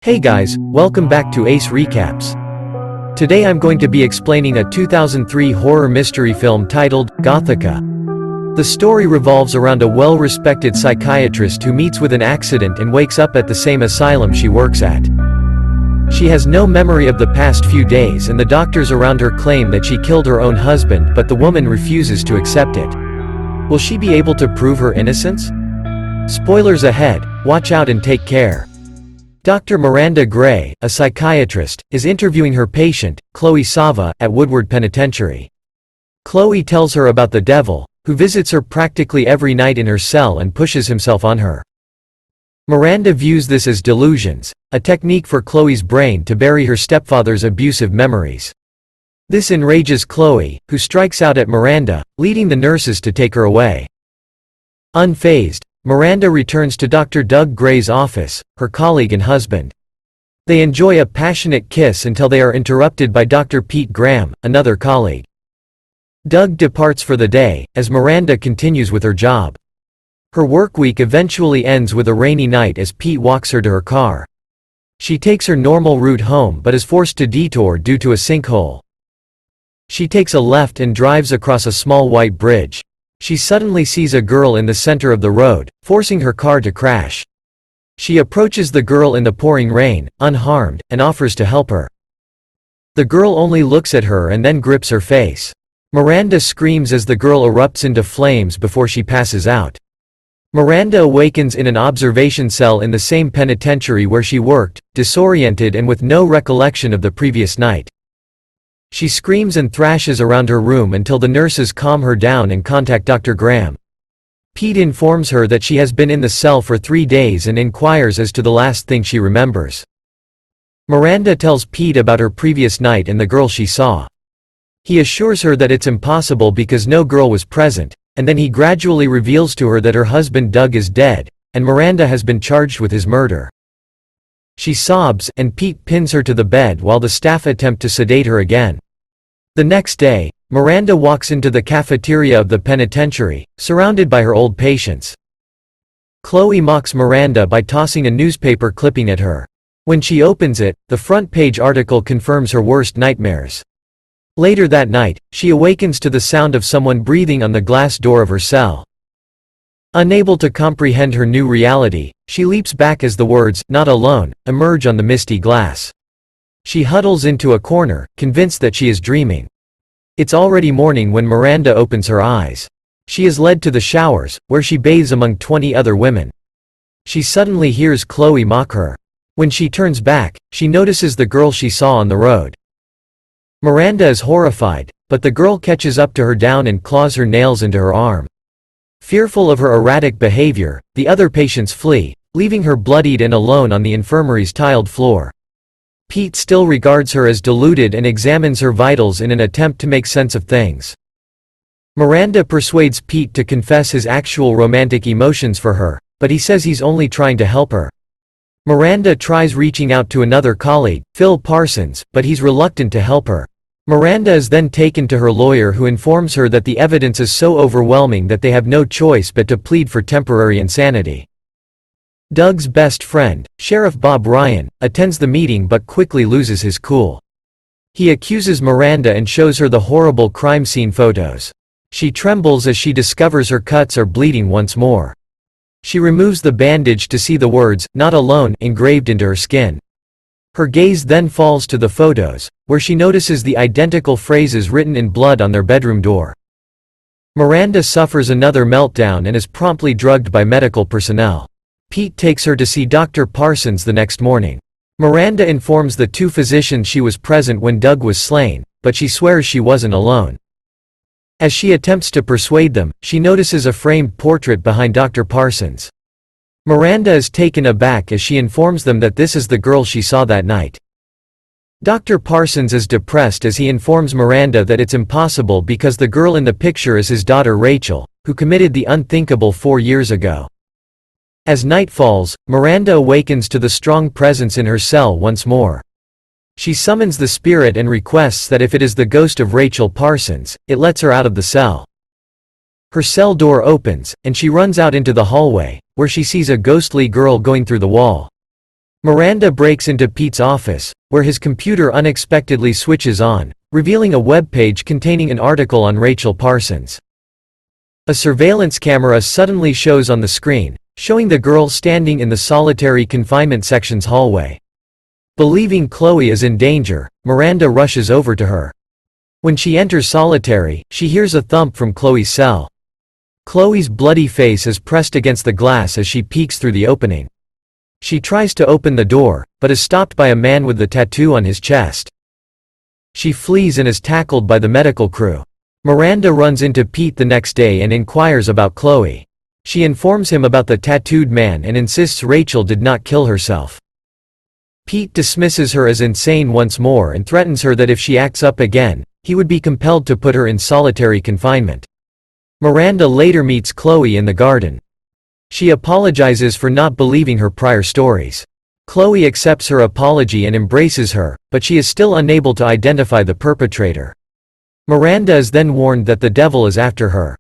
Hey guys, welcome back to Ace Recaps. Today I'm going to be explaining a 2003 horror mystery film titled Gothica. The story revolves around a well-respected psychiatrist who meets with an accident and wakes up at the same asylum she works at. She has no memory of the past few days and the doctors around her claim that she killed her own husband, but the woman refuses to accept it. Will she be able to prove her innocence? Spoilers ahead, watch out and take care. Dr. Miranda Gray, a psychiatrist, is interviewing her patient, Chloe Sava, at Woodward Penitentiary. Chloe tells her about the devil, who visits her practically every night in her cell and pushes himself on her. Miranda views this as delusions, a technique for Chloe's brain to bury her stepfather's abusive memories. This enrages Chloe, who strikes out at Miranda, leading the nurses to take her away. Unfazed, Miranda returns to Dr. Doug Gray's office, her colleague and husband. They enjoy a passionate kiss until they are interrupted by Dr. Pete Graham, another colleague. Doug departs for the day, as Miranda continues with her job. Her work week eventually ends with a rainy night as Pete walks her to her car. She takes her normal route home but is forced to detour due to a sinkhole. She takes a left and drives across a small white bridge. She suddenly sees a girl in the center of the road, forcing her car to crash. She approaches the girl in the pouring rain, unharmed, and offers to help her. The girl only looks at her and then grips her face. Miranda screams as the girl erupts into flames before she passes out. Miranda awakens in an observation cell in the same penitentiary where she worked, disoriented and with no recollection of the previous night. She screams and thrashes around her room until the nurses calm her down and contact Dr. Graham. Pete informs her that she has been in the cell for 3 days and inquires as to the last thing she remembers. Miranda tells Pete about her previous night and the girl she saw. He assures her that it's impossible because no girl was present, and then he gradually reveals to her that her husband Doug is dead, and Miranda has been charged with his murder. She sobs, and Pete pins her to the bed while the staff attempt to sedate her again. The next day, Miranda walks into the cafeteria of the penitentiary, surrounded by her old patients. Chloe mocks Miranda by tossing a newspaper clipping at her. When she opens it, the front page article confirms her worst nightmares. Later that night, she awakens to the sound of someone breathing on the glass door of her cell. Unable to comprehend her new reality, she leaps back as the words, "Not alone," emerge on the misty glass. She huddles into a corner, convinced that she is dreaming. It's already morning when Miranda opens her eyes. She is led to the showers, where she bathes among 20 other women. She suddenly hears Chloe mock her. When she turns back, she notices the girl she saw on the road. Miranda is horrified, but the girl catches up to her down and claws her nails into her arm. Fearful of her erratic behavior, the other patients flee, leaving her bloodied and alone on the infirmary's tiled floor. Pete still regards her as deluded and examines her vitals in an attempt to make sense of things. Miranda persuades Pete to confess his actual romantic emotions for her, but he says he's only trying to help her. Miranda tries reaching out to another colleague, Phil Parsons, but he's reluctant to help her. Miranda is then taken to her lawyer, who informs her that the evidence is so overwhelming that they have no choice but to plead for temporary insanity. Doug's best friend, Sheriff Bob Ryan, attends the meeting but quickly loses his cool. He accuses Miranda and shows her the horrible crime scene photos. She trembles as she discovers her cuts are bleeding once more. She removes the bandage to see the words, "Not alone," engraved into her skin. Her gaze then falls to the photos, where she notices the identical phrases written in blood on their bedroom door. Miranda suffers another meltdown and is promptly drugged by medical personnel. Pete takes her to see Dr. Parsons the next morning. Miranda informs the 2 physicians she was present when Doug was slain, but she swears she wasn't alone. As she attempts to persuade them, she notices a framed portrait behind Dr. Parsons. Miranda is taken aback as she informs them that this is the girl she saw that night. Dr. Parsons is depressed as he informs Miranda that it's impossible because the girl in the picture is his daughter Rachel, who committed the unthinkable 4 years ago. As night falls, Miranda awakens to the strong presence in her cell once more. She summons the spirit and requests that if it is the ghost of Rachel Parsons, it lets her out of the cell. Her cell door opens, and she runs out into the hallway, where she sees a ghostly girl going through the wall. Miranda breaks into Pete's office, where his computer unexpectedly switches on, revealing a web page containing an article on Rachel Parsons. A surveillance camera suddenly shows on the screen, showing the girl standing in the solitary confinement section's hallway. Believing Chloe is in danger, Miranda rushes over to her. When she enters solitary, she hears a thump from Chloe's cell. Chloe's bloody face is pressed against the glass as she peeks through the opening. She tries to open the door, but is stopped by a man with the tattoo on his chest. She flees and is tackled by the medical crew. Miranda runs into Pete the next day and inquires about Chloe. She informs him about the tattooed man and insists Rachel did not kill herself. Pete dismisses her as insane once more and threatens her that if she acts up again, he would be compelled to put her in solitary confinement. Miranda later meets Chloe in the garden. She apologizes for not believing her prior stories. Chloe accepts her apology and embraces her, but she is still unable to identify the perpetrator. Miranda is then warned that the devil is after her.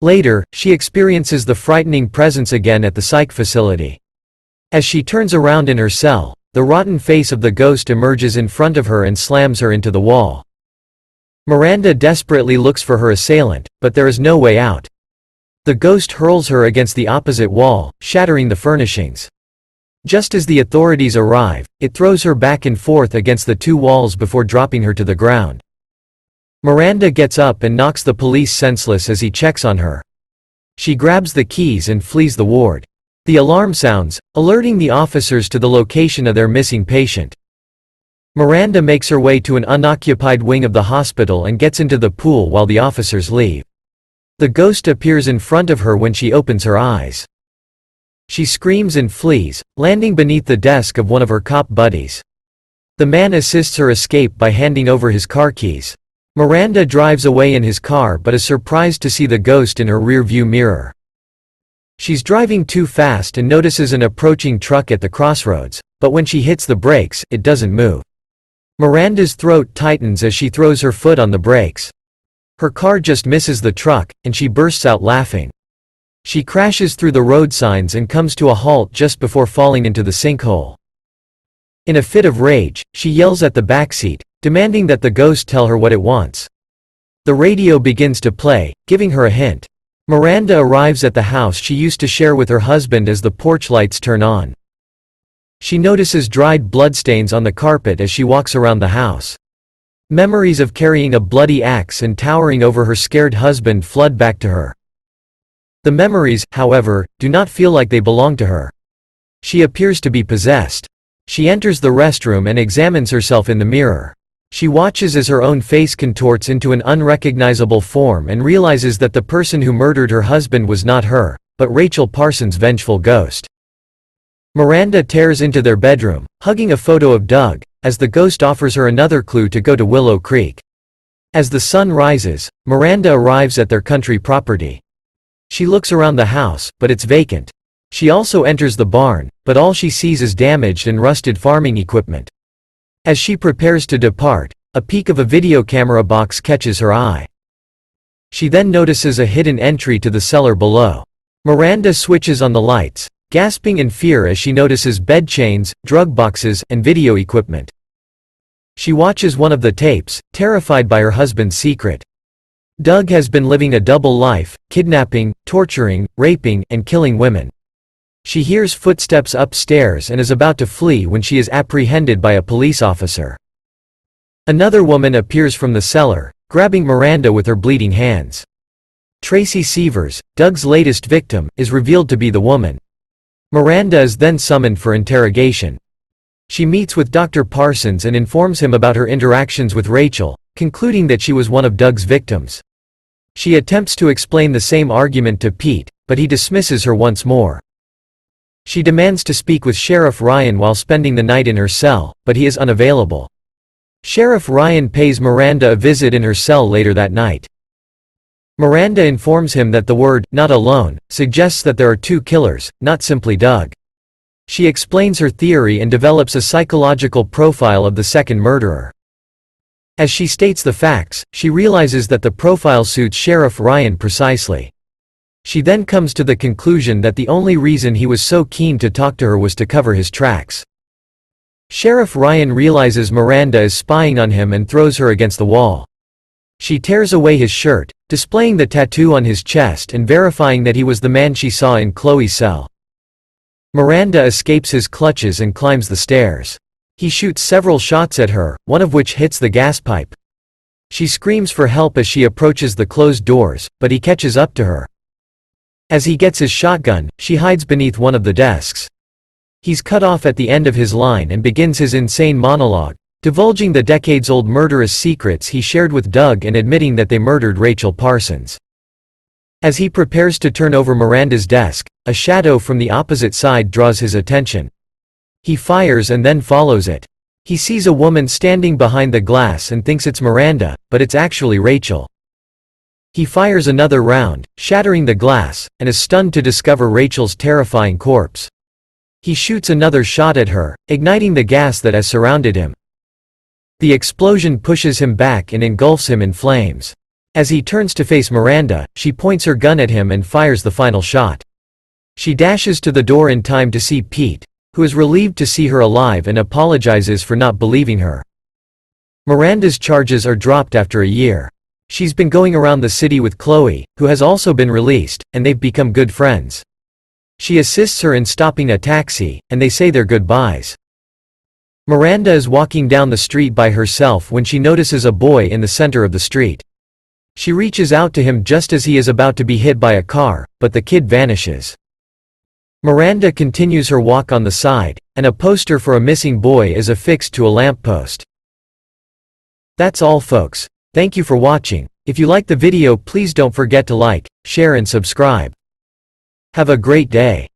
Later, she experiences the frightening presence again at the psych facility. As she turns around in her cell, the rotten face of the ghost emerges in front of her and slams her into the wall. Miranda desperately looks for her assailant, but there is no way out. The ghost hurls her against the opposite wall, shattering the furnishings. Just as the authorities arrive, it throws her back and forth against the two walls before dropping her to the ground. Miranda gets up and knocks the police senseless as he checks on her. She grabs the keys and flees the ward. The alarm sounds, alerting the officers to the location of their missing patient. Miranda makes her way to an unoccupied wing of the hospital and gets into the pool while the officers leave. The ghost appears in front of her when she opens her eyes. She screams and flees, landing beneath the desk of one of her cop buddies. The man assists her escape by handing over his car keys. Miranda drives away in his car but is surprised to see the ghost in her rear-view mirror. She's driving too fast and notices an approaching truck at the crossroads, but when she hits the brakes, it doesn't move. Miranda's throat tightens as she throws her foot on the brakes. Her car just misses the truck, and she bursts out laughing. She crashes through the road signs and comes to a halt just before falling into the sinkhole. In a fit of rage, she yells at the backseat, demanding that the ghost tell her what it wants. The radio begins to play, giving her a hint. Miranda arrives at the house she used to share with her husband as the porch lights turn on. She notices dried bloodstains on the carpet as she walks around the house. Memories of carrying a bloody axe and towering over her scared husband flood back to her. The memories, however, do not feel like they belong to her. She appears to be possessed. She enters the restroom and examines herself in the mirror. She watches as her own face contorts into an unrecognizable form and realizes that the person who murdered her husband was not her, but Rachel Parsons' vengeful ghost. Miranda tears into their bedroom, hugging a photo of Doug, as the ghost offers her another clue to go to Willow Creek. As the sun rises, Miranda arrives at their country property. She looks around the house, but it's vacant. She also enters the barn, but all she sees is damaged and rusted farming equipment. As she prepares to depart, a peek of a video camera box catches her eye. She then notices a hidden entry to the cellar below. Miranda switches on the lights, gasping in fear as she notices bed chains, drug boxes, and video equipment. She watches one of the tapes, terrified by her husband's secret. Doug has been living a double life, kidnapping, torturing, raping, and killing women. She hears footsteps upstairs and is about to flee when she is apprehended by a police officer. Another woman appears from the cellar, grabbing Miranda with her bleeding hands. Tracy Severs, Doug's latest victim, is revealed to be the woman. Miranda is then summoned for interrogation. She meets with Dr. Parsons and informs him about her interactions with Rachel, concluding that she was one of Doug's victims. She attempts to explain the same argument to Pete, but he dismisses her once more. She demands to speak with Sheriff Ryan while spending the night in her cell, but he is unavailable. Sheriff Ryan pays Miranda a visit in her cell later that night. Miranda informs him that the word, "not alone," suggests that there are two killers, not simply Doug. She explains her theory and develops a psychological profile of the second murderer. As she states the facts, she realizes that the profile suits Sheriff Ryan precisely. She then comes to the conclusion that the only reason he was so keen to talk to her was to cover his tracks. Sheriff Ryan realizes Miranda is spying on him and throws her against the wall. She tears away his shirt, displaying the tattoo on his chest and verifying that he was the man she saw in Chloe's cell. Miranda escapes his clutches and climbs the stairs. He shoots several shots at her, one of which hits the gas pipe. She screams for help as she approaches the closed doors, but he catches up to her. As he gets his shotgun, she hides beneath one of the desks. He's cut off at the end of his line and begins his insane monologue, divulging the decades-old murderous secrets he shared with Doug and admitting that they murdered Rachel Parsons. As he prepares to turn over Miranda's desk, a shadow from the opposite side draws his attention. He fires and then follows it. He sees a woman standing behind the glass and thinks it's Miranda, but it's actually Rachel. He fires another round, shattering the glass, and is stunned to discover Rachel's terrifying corpse. He shoots another shot at her, igniting the gas that has surrounded him. The explosion pushes him back and engulfs him in flames. As he turns to face Miranda, she points her gun at him and fires the final shot. She dashes to the door in time to see Pete, who is relieved to see her alive and apologizes for not believing her. Miranda's charges are dropped after a year. She's been going around the city with Chloe, who has also been released, and they've become good friends. She assists her in stopping a taxi, and they say their goodbyes. Miranda is walking down the street by herself when she notices a boy in the center of the street. She reaches out to him just as he is about to be hit by a car, but the kid vanishes. Miranda continues her walk on the side, and a poster for a missing boy is affixed to a lamppost. That's all, folks. Thank you for watching. If you like the video, please don't forget to like, share and subscribe. Have a great day.